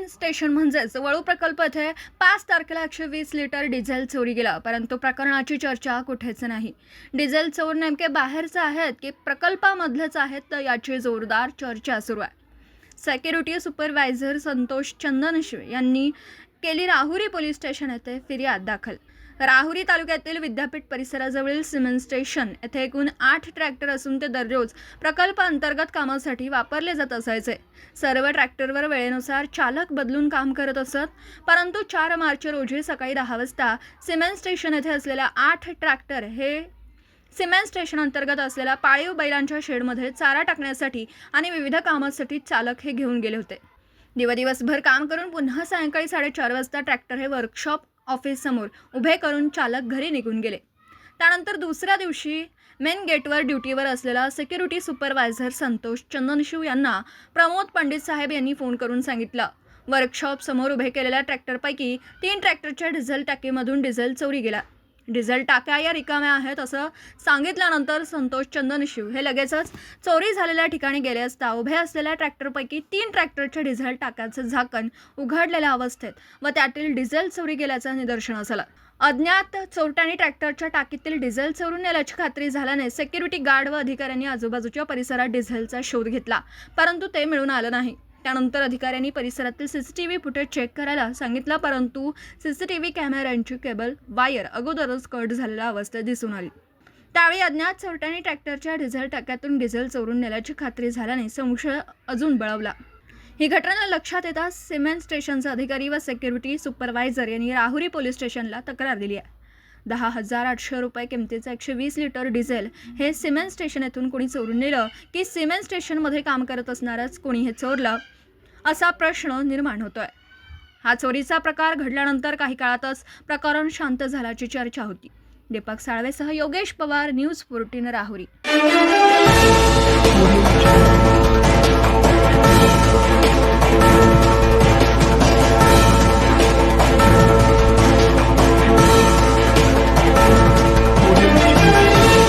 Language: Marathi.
सिमेंट स्टेशन म्हणजेच वळू प्रकल्प येथे 5 तारखेला 120 लिटर डिझेल चोरी गेला, परंतु प्रकरणाची चर्चा कुठेच नाही। डिझेल चोर नेमके बाहेरचे आहेत की प्रकल्पामधलेच आहेत, तर याची जोरदार चर्चा सुरू आहे। सिक्युरिटी सुपरवायझर संतोष चंदनशिव यांनी केली राहुरी पोलीस स्टेशन येथे फिर्याद दाखल। राहुरी तालुक्यातील विद्यापीठ परिसराजवळील सिमेंट स्टेशन येथे एकूण 8 ट्रॅक्टर असून ते दररोज प्रकल्प अंतर्गत कामासाठी वापरले जात असायचे। सर्व ट्रॅक्टरवर वेळेनुसार चालक बदलून काम करत असत, परंतु 4 मार्च रोजी सकाळी 10 वाजता सिमेंट स्टेशन येथे असलेल्या 8 ट्रॅक्टर हे सिमेंट स्टेशन अंतर्गत असलेल्या पाळीव बैलांच्या शेडमध्ये चारा टाकण्यासाठी आणि विविध कामासाठी चालक हे घेऊन गेले होते। दिवसभर काम करून पुन्हा सायंकाळी 4:30 वाजता ट्रॅक्टर हे वर्कशॉप ऑफिस समोर उभे करून चालक घरी निघून गेले। त्यानंतर दुसऱ्या दिवशी मेन गेटवर ड्युटीवर असलेला सिक्युरिटी सुपरवायझर संतोष चंदनशिव यांना प्रमोद पंडित साहेब यांनी फोन करून सांगितलं, वर्कशॉप समोर उभे केलेल्या ट्रॅक्टरपैकी 3 ट्रॅक्टरच्या डिझेल टाकीमधून डिझेल चोरी गेला। डिझेल टाक्या या रिकाम्या आहेत असं सांगितल्यानंतर संतोष चंदनशिव हे लगेचच चोरी झालेल्या ठिकाणी गेले असता उभे असलेल्या ट्रॅक्टरपैकी 3 ट्रॅक्टरच्या डिझेल टाक्याचं झाकण उघडलेल्या अवस्थेत व त्यातील डिझेल चोरी गेल्याचं निदर्शनास आलं। अज्ञात चोरट्यांनी ट्रॅक्टरच्या टाकीतील डिझेल चोरून नेल्याची खात्री झाल्याने सिक्युरिटी गार्ड व अधिकाऱ्यांनी आजूबाजूच्या परिसरात डिझेलचा शोध घेतला, परंतु ते मिळून आलं नाही। त्यानंतर अधिकाऱ्यांनी परिसरातील सीसीटीव्ही फुटेज चेक करायला सांगितलं, परंतु सीसीटीव्ही कॅमेऱ्यांची केबल वायर अगोदरच कट झालेल्या अवस्थेत दिसून आली। त्यावेळी अज्ञात चोरट्यांनी ट्रॅक्टरच्या डिझेल टाक्यातून डिझेल चोरून नेल्याची खात्री झाल्याने संशय अजून बळावला। ही घटना लक्षात येताच सिमेंट स्टेशनचे अधिकारी व सिक्युरिटी सुपरवायझर यांनी राहुरी पोलीस स्टेशनला तक्रार दिली आहे। 10,800 रुपये किमतीचं 120 लिटर डिझेल हे सिमेंट स्टेशन येथून कोणी चोरून नेलं की सिमेंट स्टेशनमध्ये काम करत असणारच कोणी हे चोरलं, असा प्रश्न निर्माण होतोय। हा चोरीचा प्रकार घडल्यानंतर काही काळातच प्रकरण शांत झाल्याची चर्चा होती। दीपक साळवेसह योगेश पवार, न्यूज 14 राहुरी।